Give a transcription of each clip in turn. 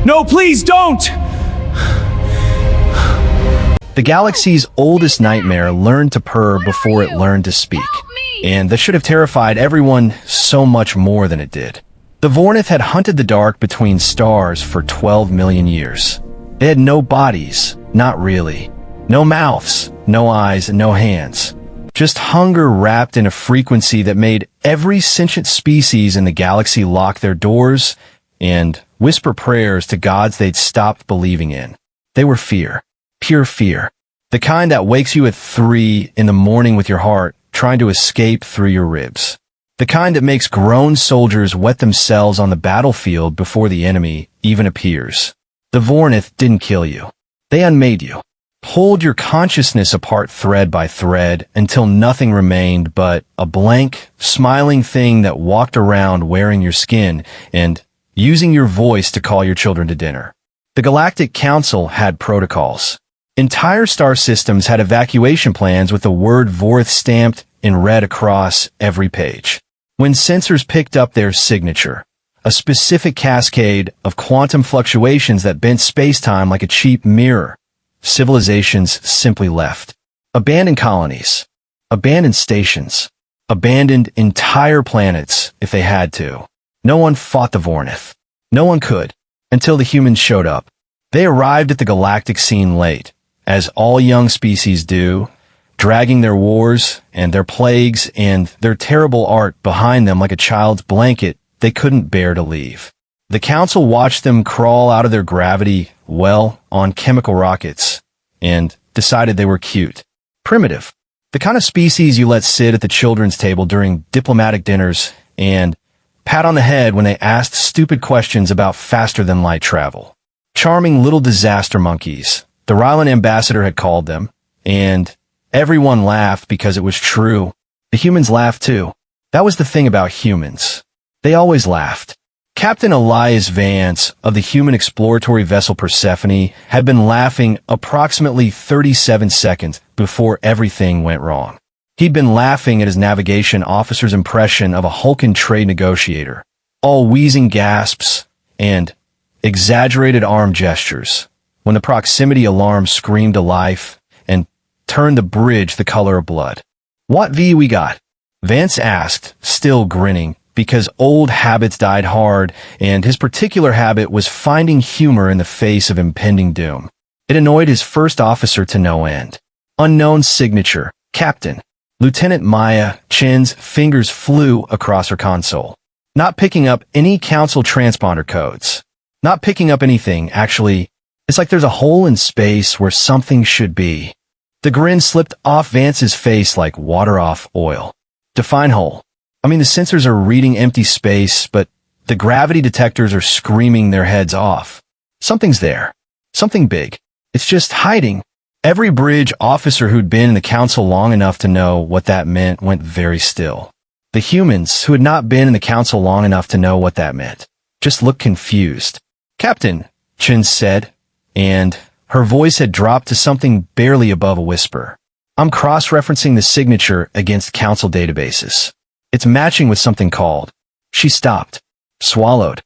No, please don't! The galaxy's oldest nightmare learned to purr before it learned to speak, and that should have terrified everyone so much more than it did. The Vornith had hunted the dark between stars for 12 million years. They had no bodies, not really. No mouths, no eyes, and no hands. Just hunger wrapped in a frequency that made every sentient species in the galaxy lock their doors and whisper prayers to gods they'd stopped believing in. They were fear. Pure fear. The kind that wakes you at 3 in the morning with your heart trying to escape through your ribs. The kind that makes grown soldiers wet themselves on the battlefield before the enemy even appears. The Vornith didn't kill you. They unmade you. Pulled your consciousness apart thread by thread until nothing remained but a blank, smiling thing that walked around wearing your skin and using your voice to call your children to dinner. The Galactic Council had protocols. Entire star systems had evacuation plans with the word Vorth stamped in red across every page. When sensors picked up their signature, a specific cascade of quantum fluctuations that bent space-time like a cheap mirror, civilizations simply left. Abandoned colonies, abandoned stations, abandoned entire planets if they had to. No one fought the Vornith. No one could, until the humans showed up. They arrived at the galactic scene late, as all young species do, dragging their wars and their plagues and their terrible art behind them like a child's blanket they couldn't bear to leave. The Council watched them crawl out of their gravity well on chemical rockets and decided they were cute. Primitive. The kind of species you let sit at the children's table during diplomatic dinners and pat on the head when they asked stupid questions about faster-than-light travel. Charming little disaster monkeys, the Rylan ambassador had called them, and everyone laughed because it was true. The humans laughed too. That was the thing about humans. They always laughed. Captain Elias Vance of the human exploratory vessel Persephone had been laughing approximately 37 seconds before everything went wrong. He'd been laughing at his navigation officer's impression of a Hulkan trade negotiator, all wheezing gasps and exaggerated arm gestures, when the proximity alarm screamed to life and turned the bridge the color of blood. "What V we got?" Vance asked, still grinning, because old habits died hard, and his particular habit was finding humor in the face of impending doom. It annoyed his first officer to no end. Unknown signature, Captain. Lieutenant Maya Chen's fingers flew across her console. Not picking up any council transponder codes. Not picking up anything, actually. It's like there's a hole in space where something should be. The grin slipped off Vance's face like water off oil. Define hole. I mean, the sensors are reading empty space, but the gravity detectors are screaming their heads off. Something's there. Something big. It's just hiding. Every bridge officer who'd been in the council long enough to know what that meant went very still. The humans who had not been in the council long enough to know what that meant just looked confused. "Captain," Chen said, and her voice had dropped to something barely above a whisper. "I'm cross-referencing the signature against council databases. It's matching with something called." She stopped, swallowed.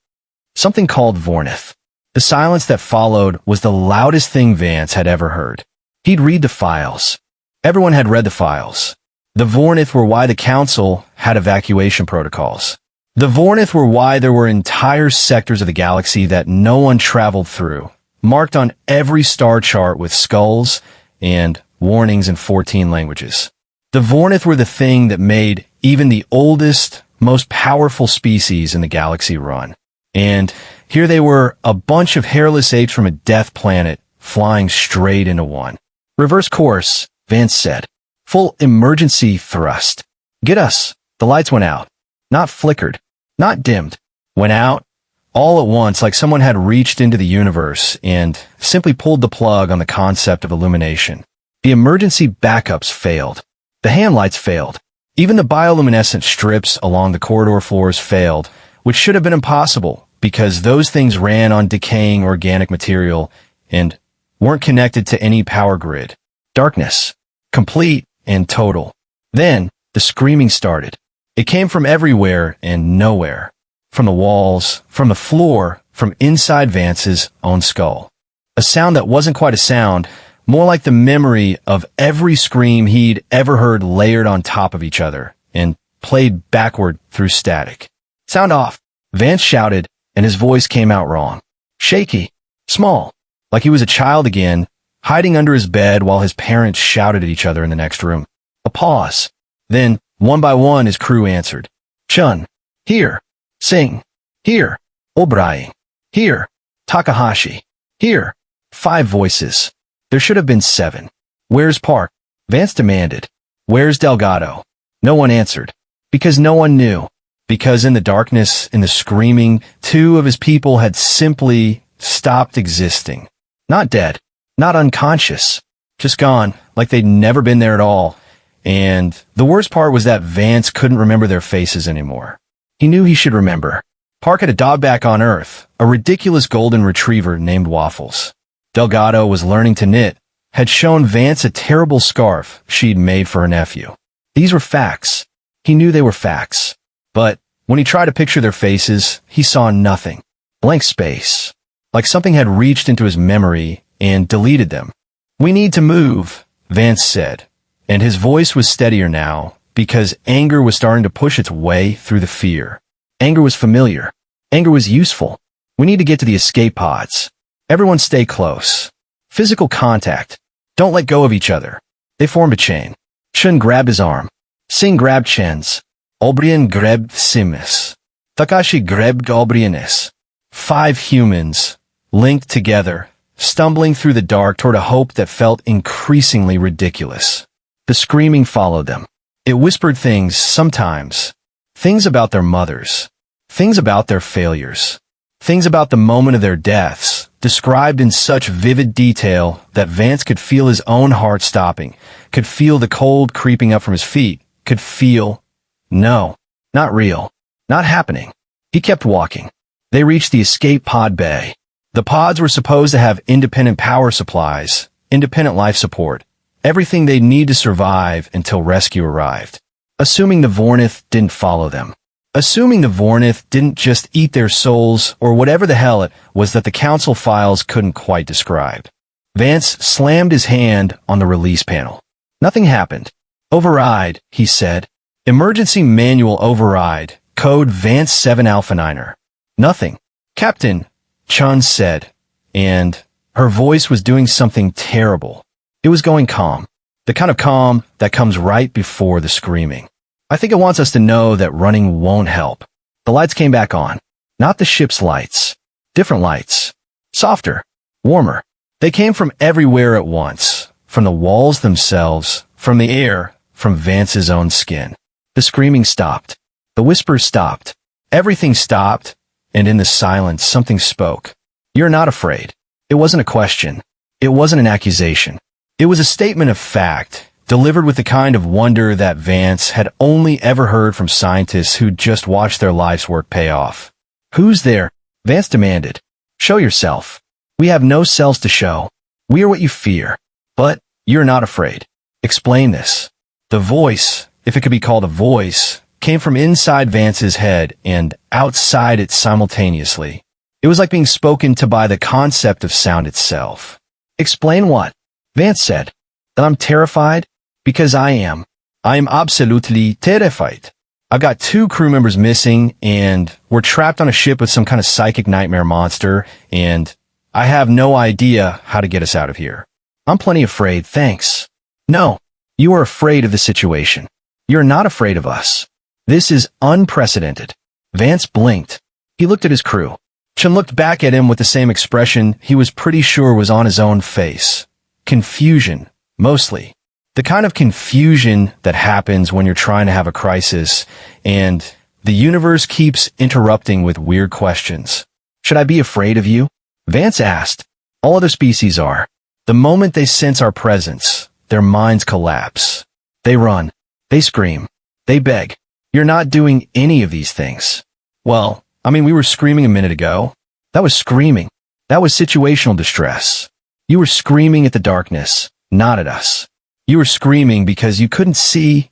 Something called Vornith. The silence that followed was the loudest thing Vance had ever heard. He'd read the files. Everyone had read the files. The Vornith were why the council had evacuation protocols. The Vornith were why there were entire sectors of the galaxy that no one traveled through, marked on every star chart with skulls and warnings in 14 languages. The Vornith were the thing that made even the oldest, most powerful species in the galaxy run. And here they were, a bunch of hairless apes from a death planet, flying straight into one. "Reverse course," Vance said. "Full emergency thrust. Get us." The lights went out. Not flickered. Not dimmed. Went out. All at once, like someone had reached into the universe and simply pulled the plug on the concept of illumination. The emergency backups failed. The hand lights failed. Even the bioluminescent strips along the corridor floors failed, which should have been impossible because those things ran on decaying organic material and weren't connected to any power grid. Darkness. Complete and total. Then, the screaming started. It came from everywhere and nowhere. From the walls, from the floor, from inside Vance's own skull. A sound that wasn't quite a sound, more like the memory of every scream he'd ever heard layered on top of each other and played backward through static. "Sound off," Vance shouted, and his voice came out wrong. Shaky, small, like he was a child again, hiding under his bed while his parents shouted at each other in the next room. A pause. Then, one by one, his crew answered. "Chun. Here. Sing. Here. Obrae. Here. Takahashi. Here." 5 voices. There should have been 7. "Where's Park?" Vance demanded. "Where's Delgado?" No one answered. Because no one knew. Because in the darkness, in the screaming, 2 of his people had simply stopped existing. Not dead. Not unconscious. Just gone, like they'd never been there at all. And the worst part was that Vance couldn't remember their faces anymore. He knew he should remember. Park had a dog back on Earth, a ridiculous golden retriever named Waffles. Delgado was learning to knit, had shown Vance a terrible scarf she'd made for her nephew. These were facts. He knew they were facts. But when he tried to picture their faces, he saw nothing. Blank space. Like something had reached into his memory and deleted them. "We need to move," Vance said. And his voice was steadier now, because anger was starting to push its way through the fear. Anger was familiar. Anger was useful. "We need to get to the escape pods. Everyone stay close. Physical contact. Don't let go of each other." They formed a chain. Chun grabbed his arm. Singh grabbed Chen's. Obrian grabbed Simis. Takashi grabbed Obrianis. 5 humans, linked together, stumbling through the dark toward a hope that felt increasingly ridiculous. The screaming followed them. It whispered things, sometimes. Things about their mothers. Things about their failures. Things about the moment of their deaths, described in such vivid detail that Vance could feel his own heart stopping, could feel the cold creeping up from his feet, could feel, no, not real, not happening. He kept walking. They reached the escape pod bay. The pods were supposed to have independent power supplies, independent life support, everything they'd need to survive until rescue arrived. Assuming the Vornith didn't follow them. Assuming the Vornith didn't just eat their souls or whatever the hell it was that the council files couldn't quite describe. Vance slammed his hand on the release panel. Nothing happened. "Override," he said. "Emergency manual override, code Vance 7 Alpha 9er. "Nothing." "Captain," Chun said, and her voice was doing something terrible. It was going calm. The kind of calm that comes right before the screaming. "I think it wants us to know that running won't help." The lights came back on. Not the ship's lights. Different lights. Softer. Warmer. They came from everywhere at once. From the walls themselves. From the air. From Vance's own skin. The screaming stopped. The whispers stopped. Everything stopped. And in the silence, something spoke. "You're not afraid." It wasn't a question. It wasn't an accusation. It was a statement of fact, delivered with the kind of wonder that Vance had only ever heard from scientists who'd just watched their life's work pay off. "Who's there?" Vance demanded. "Show yourself. We have no selves to show. We are what you fear. But you're not afraid. Explain this." The voice, if it could be called a voice, came from inside Vance's head and outside it simultaneously. It was like being spoken to by the concept of sound itself. "Explain what?" Vance said. "That I'm terrified? Because I am. I am absolutely terrified. I've got 2 crew members missing, and we're trapped on a ship with some kind of psychic nightmare monster, and I have no idea how to get us out of here. I'm plenty afraid, thanks." "No, you are afraid of the situation. You're not afraid of us. This is unprecedented." Vance blinked. He looked at his crew. Chun looked back at him with the same expression he was pretty sure was on his own face. Confusion, mostly. The kind of confusion that happens when you're trying to have a crisis, and the universe keeps interrupting with weird questions. "Should I be afraid of you?" Vance asked. "All other species are. The moment they sense our presence, their minds collapse. They run. They scream. They beg. You're not doing any of these things." "Well, we were screaming a minute ago." "That was screaming. That was situational distress. You were screaming at the darkness, not at us. You were screaming because you couldn't see,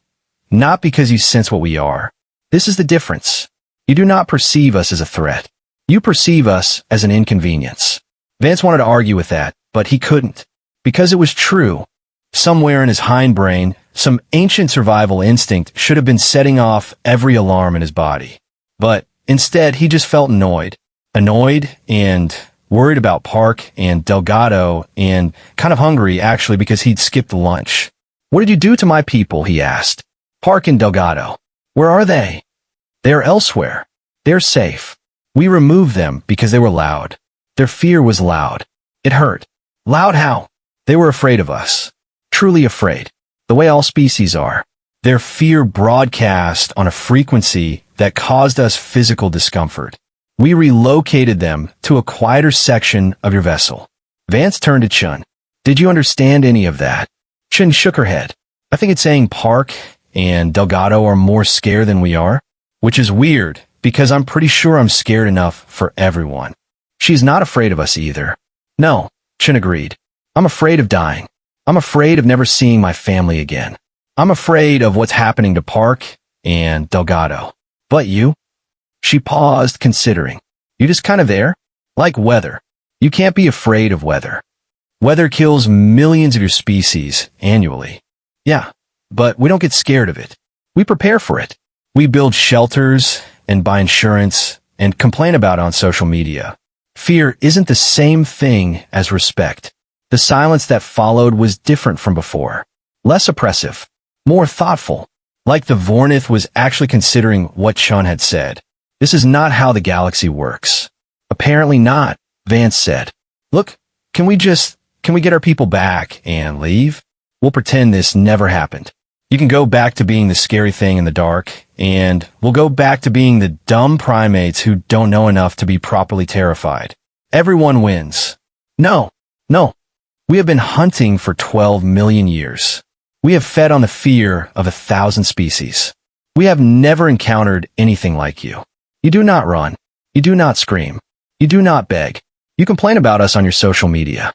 not because you sense what we are. This is the difference. You do not perceive us as a threat. You perceive us as an inconvenience. Vance wanted to argue with that, but he couldn't. Because it was true. Somewhere in his hindbrain, some ancient survival instinct should have been setting off every alarm in his body. But instead, he just felt annoyed. Annoyed and worried about Park and Delgado and kind of hungry, actually, because he'd skipped lunch. "What did you do to my people?" he asked. "Park and Delgado. Where are they?" "They are elsewhere. They're safe. We removed them because they were loud. Their fear was loud. It hurt. Loud how? They were afraid of us. Truly afraid. The way all species are. Their fear broadcast on a frequency that caused us physical discomfort. We relocated them to a quieter section of your vessel." Vance turned to Chun. "Did you understand any of that?" Chun shook her head. "I think it's saying Park and Delgado are more scared than we are, which is weird because I'm pretty sure I'm scared enough for everyone." "She's not afraid of us either." "No," Chun agreed. "I'm afraid of dying. I'm afraid of never seeing my family again. I'm afraid of what's happening to Park and Delgado. But you?" She paused, considering. "You just kind of there? Like weather. You can't be afraid of weather. Weather kills millions of your species annually. Yeah, but we don't get scared of it. We prepare for it. We build shelters and buy insurance and complain about it on social media. Fear isn't the same thing as respect. The silence that followed was different from before. Less oppressive. More thoughtful. Like the Vornith was actually considering what Chun had said. This is not how the galaxy works. Apparently not, Vance said. Look, can we get our people back and leave? We'll pretend this never happened. You can go back to being the scary thing in the dark, and we'll go back to being the dumb primates who don't know enough to be properly terrified. Everyone wins. No. We have been hunting for 12 million years. We have fed on the fear of 1,000 species. We have never encountered anything like you. You do not run. You do not scream. You do not beg. You complain about us on your social media.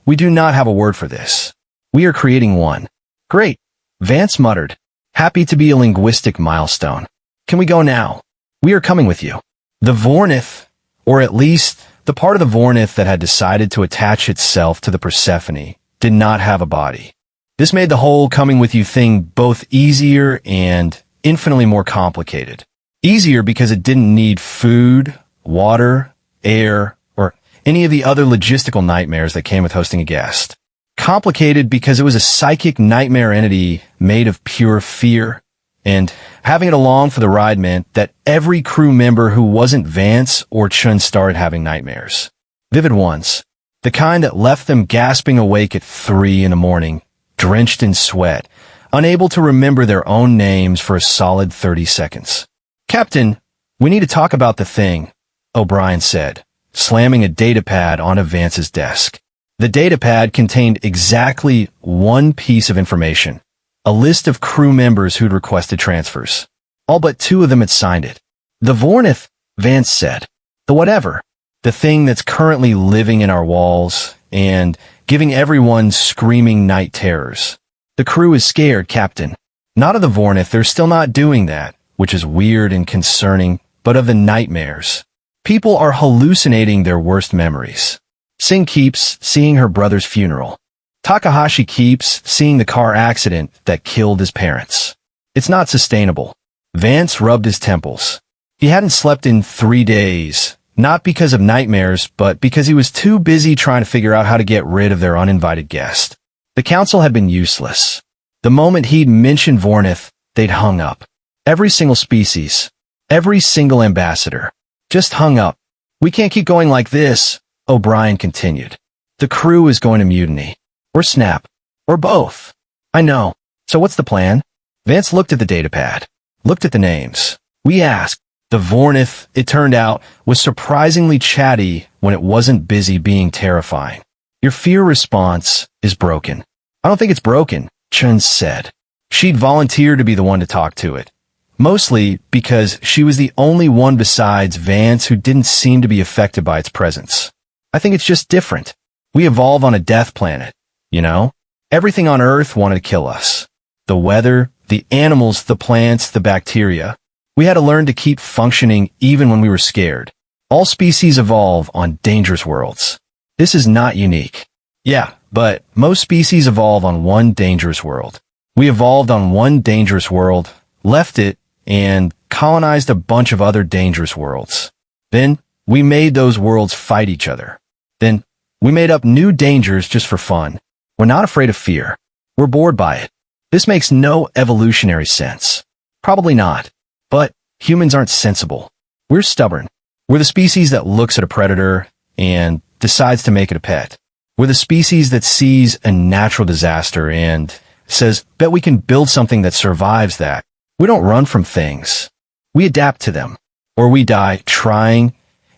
We do not have a word for this. We are creating one. Great, Vance muttered, happy to be a linguistic milestone. Can we go now? We are coming with you. The Vornith, or at least the part of the Vornith that had decided to attach itself to the Persephone, did not have a body. This made the whole coming with you thing both easier and infinitely more complicated. Easier because it didn't need food, water, air, or any of the other logistical nightmares that came with hosting a guest. Complicated because it was a psychic nightmare entity made of pure fear, and having it along for the ride meant that every crew member who wasn't Vance or Chun started having nightmares. Vivid ones. The kind that left them gasping awake at 3 in the morning, drenched in sweat, unable to remember their own names for a solid 30 seconds. "Captain, we need to talk about the thing," O'Brien said, slamming a datapad onto Vance's desk. The datapad contained exactly one piece of information, a list of crew members who'd requested transfers. All but 2 of them had signed it. "The Vornith," Vance said. "The whatever. The thing that's currently living in our walls and giving everyone screaming night terrors. The crew is scared, Captain. Not of the Vornith, they're still not doing that, which is weird and concerning, but of the nightmares. People are hallucinating their worst memories. Singh keeps seeing her brother's funeral. Takahashi keeps seeing the car accident that killed his parents. It's not sustainable." Vance rubbed his temples. He hadn't slept in 3 days, not because of nightmares, but because he was too busy trying to figure out how to get rid of their uninvited guest. The council had been useless. The moment he'd mentioned Vornith, they'd hung up. Every single species, every single ambassador, just hung up. "We can't keep going like this," O'Brien continued. "The crew is going to mutiny. Or snap. Or both. I know. So what's the plan?" Vance looked at the datapad. Looked at the names. We asked. The Vornith, it turned out, was surprisingly chatty when it wasn't busy being terrifying. "Your fear response is broken." "I don't think it's broken," Chun said. She'd volunteered to be the one to talk to it. Mostly because she was the only one besides Vance who didn't seem to be affected by its presence. "I think it's just different. We evolve on a death planet, you know? Everything on Earth wanted to kill us. The weather, the animals, the plants, the bacteria. We had to learn to keep functioning even when we were scared. All species evolve on dangerous worlds. This is not unique. Yeah, but most species evolve on one dangerous world. We evolved on one dangerous world, left it, and colonized a bunch of other dangerous worlds. Then, we made those worlds fight each other. Then, we made up new dangers just for fun. We're not afraid of fear. We're bored by it. This makes no evolutionary sense. Probably not. But humans aren't sensible. We're stubborn. We're the species that looks at a predator and decides to make it a pet. We're the species that sees a natural disaster and says, bet we can build something that survives that. We don't run from things. We adapt to them. Or we die trying,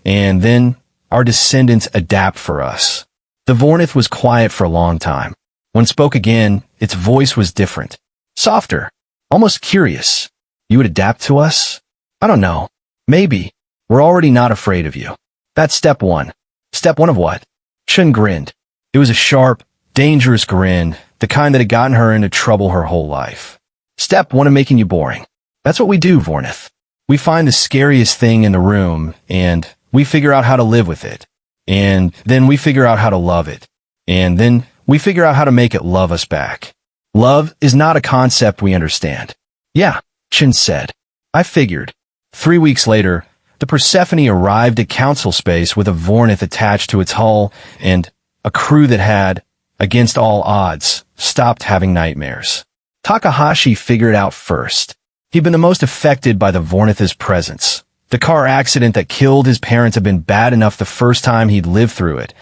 and then our descendants adapt for us. The Vornith was quiet for a long time. When it spoke again, its voice was different. Softer. Almost curious. You would adapt to us? I don't know. Maybe. We're already not afraid of you. That's step one. Step one of what? Chun grinned. It was a sharp, dangerous grin, the kind that had gotten her into trouble her whole life. Step one of making you boring. That's what we do, Vornith. We find the scariest thing in the room, and we figure out how to live with it. And then we figure out how to love it. And then we figure out how to make it love us back. Love is not a concept we understand. Yeah, Chin said. I figured. 3 weeks later, the Persephone arrived at Council Space with a Vornith attached to its hull and a crew that had, against all odds, stopped having nightmares. Takahashi figured it out first. He'd been the most affected by the Vornith's presence. The car accident that killed his parents had been bad enough the first time he'd lived through it,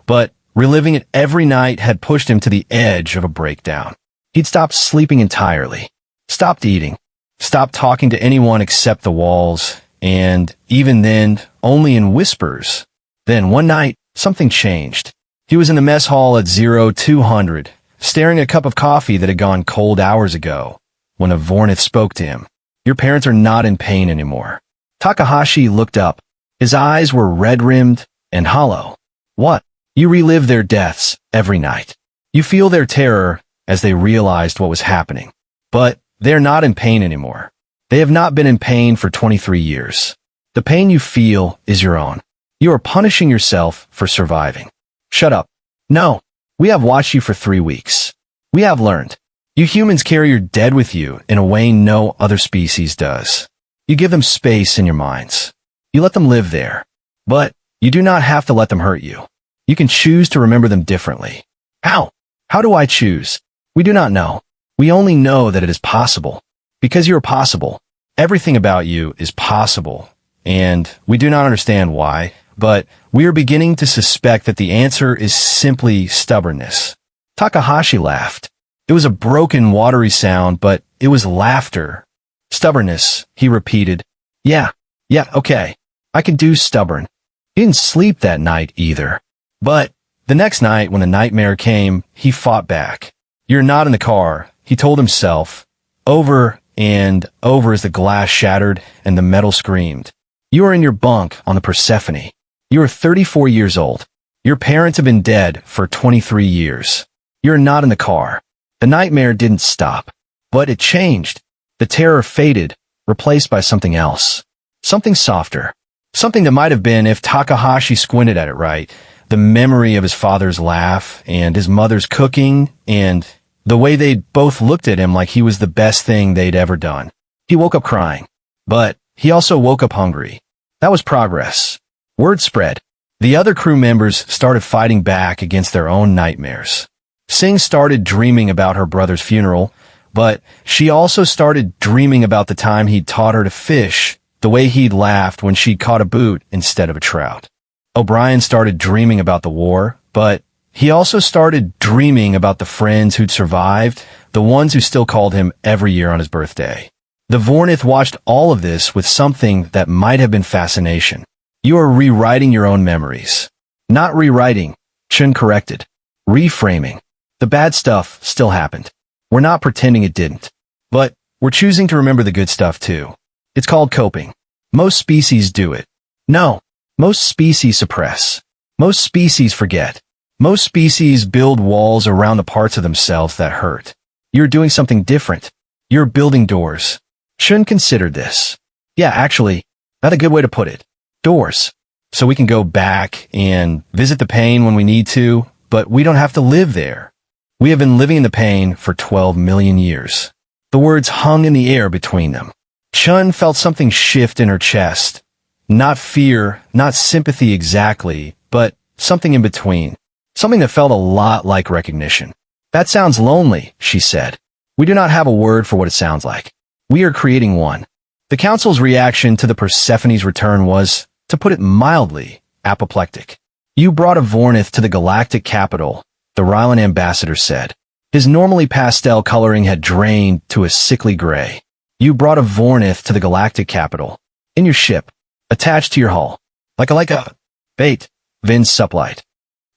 but reliving it every night had pushed him to the edge of a breakdown. He'd stopped sleeping entirely, stopped eating, stopped talking to anyone except the walls, and even then, only in whispers. Then one night, something changed. He was in the mess hall at 0200, staring at a cup of coffee that had gone cold hours ago, when a Vornith spoke to him. Your parents are not in pain anymore. Takahashi looked up. His eyes were red-rimmed and hollow. What? You relive their deaths every night. You feel their terror as they realized what was happening. But they're not in pain anymore. They have not been in pain for 23 years. The pain you feel is your own. You are punishing yourself for surviving. Shut up. No. We have watched you for 3 weeks. We have learned. You humans carry your dead with you in a way no other species does. You give them space in your minds. You let them live there. But you do not have to let them hurt you. You can choose to remember them differently. How? How do I choose? We do not know. We only know that it is possible. Because you are possible. Everything about you is possible. And we do not understand why, but we are beginning to suspect that the answer is simply stubbornness. Takahashi laughed. It was a broken, watery sound, but it was laughter. Stubbornness, he repeated. Yeah, okay. I can do stubborn. He didn't sleep that night either. But the next night when the nightmare came, he fought back. You're not in the car, he told himself, over and over as the glass shattered and the metal screamed. You are in your bunk on the Persephone. You are 34 years old. Your parents have been dead for 23 years. You're not in the car. The nightmare didn't stop, but it changed. The terror faded, replaced by something else. Something softer. Something that might have been, if Takahashi squinted at it right, the memory of his father's laugh and his mother's cooking and the way they'd both looked at him like he was the best thing they'd ever done. He woke up crying, but he also woke up hungry. That was progress. Word spread. The other crew members started fighting back against their own nightmares. Singh started dreaming about her brother's funeral, but she also started dreaming about the time he'd taught her to fish, the way he'd laughed when she'd caught a boot instead of a trout. O'Brien started dreaming about the war, but he also started dreaming about the friends who'd survived, the ones who still called him every year on his birthday. The Vornith watched all of this with something that might have been fascination. You are rewriting your own memories. Not rewriting, Chun corrected. Reframing. The bad stuff still happened. We're not pretending it didn't. But we're choosing to remember the good stuff too. It's called coping. Most species do it. No. Most species suppress. Most species forget. Most species build walls around the parts of themselves that hurt. You're doing something different. You're building doors. Chun considered this. Yeah, actually, that's a good way to put it. Doors. so we can go back and visit the pain when we need to, but we don't have to live there. We have been living in the pain for 12 million years. The words hung in the air between them. Chun felt something shift in her chest. Not fear, not sympathy exactly, but something in between. Something that felt a lot like recognition. That sounds lonely, she said. We do not have a word for what it sounds like. We are creating one. The council's reaction to the Persephone's return was, to put it mildly, apoplectic. You brought a Vornith to the galactic capital, the Rylan ambassador said. His normally pastel coloring had drained to a sickly gray. You brought a Vornith to the galactic capital. In your ship. Attached to your hull. Like a bait, Vin supplied.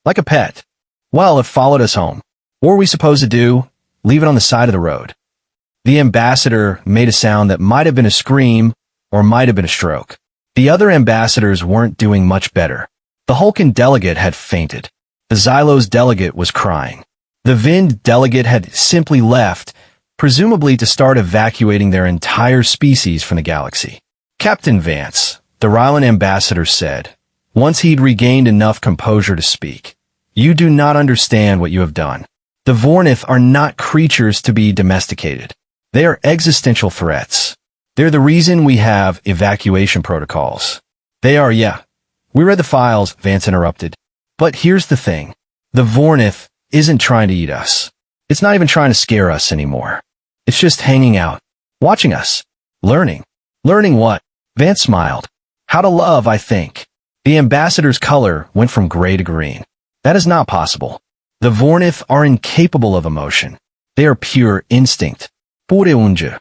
Like a pet. Well, it followed us home. What were we supposed to do? Leave it on the side of the road. The ambassador made a sound that might have been a scream or might have been a stroke. The other ambassadors weren't doing much better. The Hulkan delegate had fainted. The Xylos delegate was crying. The Vind delegate had simply left, presumably to start evacuating their entire species from the galaxy. Captain Vance, the Rylan ambassador said, once he'd regained enough composure to speak, you do not understand what you have done. The Vornith are not creatures to be domesticated. They are existential threats. They're the reason we have evacuation protocols. They are, yeah. We read the files, Vance interrupted. But here's the thing. The Vornith isn't trying to eat us. It's not even trying to scare us anymore. It's just hanging out, watching us, learning. Learning what? Vance smiled. How to love, I think. The ambassador's color went from gray to green. That is not possible. The Vornith are incapable of emotion. They are pure instinct. Pureunja.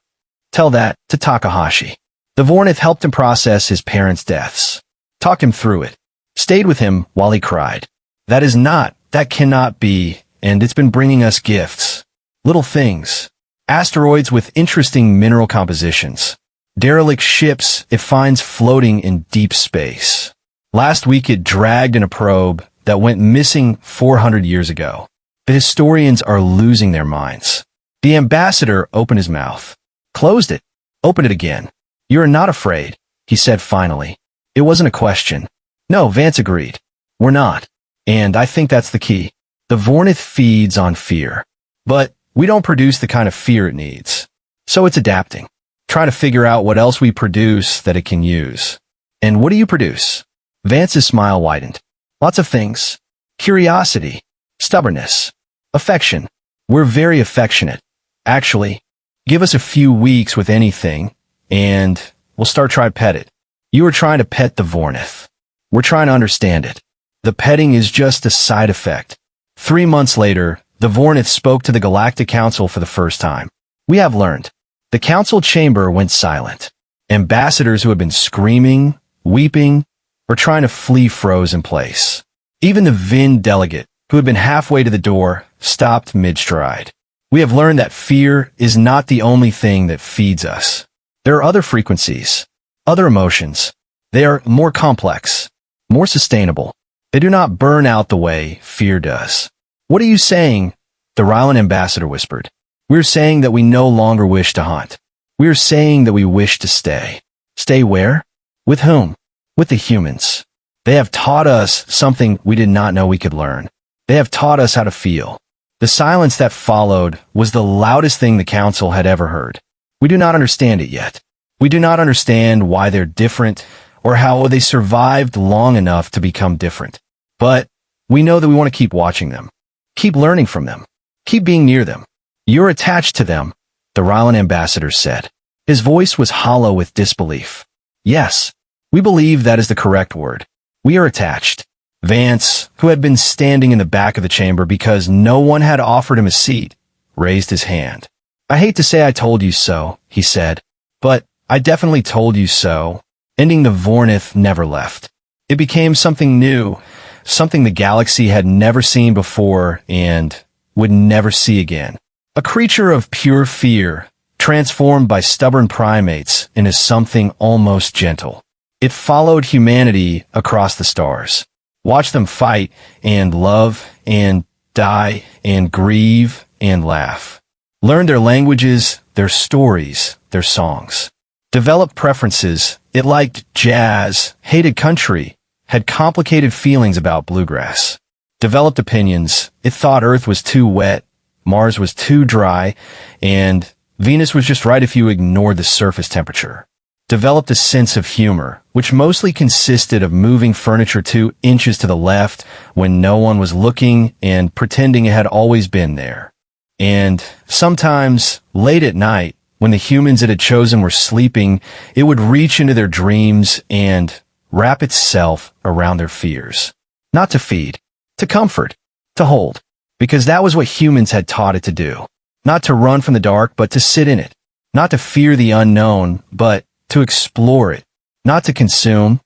Tell that to Takahashi. The Vornith helped him process his parents' deaths. Talked him through it. Stayed with him while he cried. That cannot be, and it's been bringing us gifts. Little things. Asteroids with interesting mineral compositions. Derelict ships it finds floating in deep space. Last week it dragged in a probe that went missing 400 years ago. The historians are losing their minds. The ambassador opened his mouth. Closed it. Opened it again. You are not afraid, he said finally. It wasn't a question. No, Vance agreed. We're not. And I think that's the key. The Vornith feeds on fear. But we don't produce the kind of fear it needs. So it's adapting. Trying to figure out what else we produce that it can use. And what do you produce? Vance's smile widened. Lots of things. Curiosity. Stubbornness. Affection. We're very affectionate. Actually, give us a few weeks with anything, and we'll start trying to pet it. You are trying to pet the Vornith. We're trying to understand it. The petting is just a side effect. 3 months later, the Vornith spoke to the Galactic Council for the first time. We have learned. The council chamber went silent. Ambassadors who had been screaming, weeping, or trying to flee froze in place. Even the Vin delegate, who had been halfway to the door, stopped mid-stride. We have learned that fear is not the only thing that feeds us. There are other frequencies, other emotions. They are more complex, more sustainable. They do not burn out the way fear does. What are you saying? The Rylan ambassador whispered. We're saying that we no longer wish to hunt. We're saying that we wish to stay. Stay where? With whom? With the humans. They have taught us something we did not know we could learn. They have taught us how to feel. The silence that followed was the loudest thing the council had ever heard. We do not understand it yet. We do not understand why they're different or how they survived long enough to become different. But we know that we want to keep watching them, keep learning from them, keep being near them. You're attached to them, the Rylan ambassador said. His voice was hollow with disbelief. Yes, we believe that is the correct word. We are attached. Vance, who had been standing in the back of the chamber because no one had offered him a seat, raised his hand. I hate to say I told you so, he said, but I definitely told you so. Ending the Vornith never left. It became something new, something the galaxy had never seen before and would never see again. A creature of pure fear, transformed by stubborn primates into something almost gentle. It followed humanity across the stars. Watched them fight and love and die and grieve and laugh. Learned their languages, their stories, their songs. Developed preferences. It liked jazz, hated country, had complicated feelings about bluegrass. Developed opinions. It thought Earth was too wet, Mars was too dry, and Venus was just right if you ignored the surface temperature. Developed a sense of humor, which mostly consisted of moving furniture 2 inches to the left when no one was looking and pretending it had always been there. And sometimes, late at night, when the humans it had chosen were sleeping, it would reach into their dreams and wrap itself around their fears. Not to feed, to comfort, to hold, because that was what humans had taught it to do. Not to run from the dark, but to sit in it. Not to fear the unknown, but to explore it. Not to consume,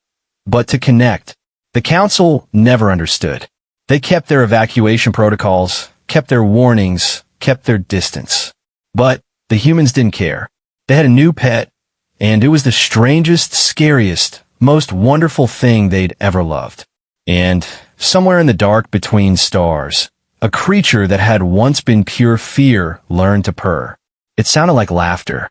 but to connect. The council never understood. They kept their evacuation protocols, kept their warnings, kept their distance. But the humans didn't care. They had a new pet, and it was the strangest, scariest, most wonderful thing they'd ever loved. And somewhere in the dark between stars, a creature that had once been pure fear learned to purr. It sounded like laughter.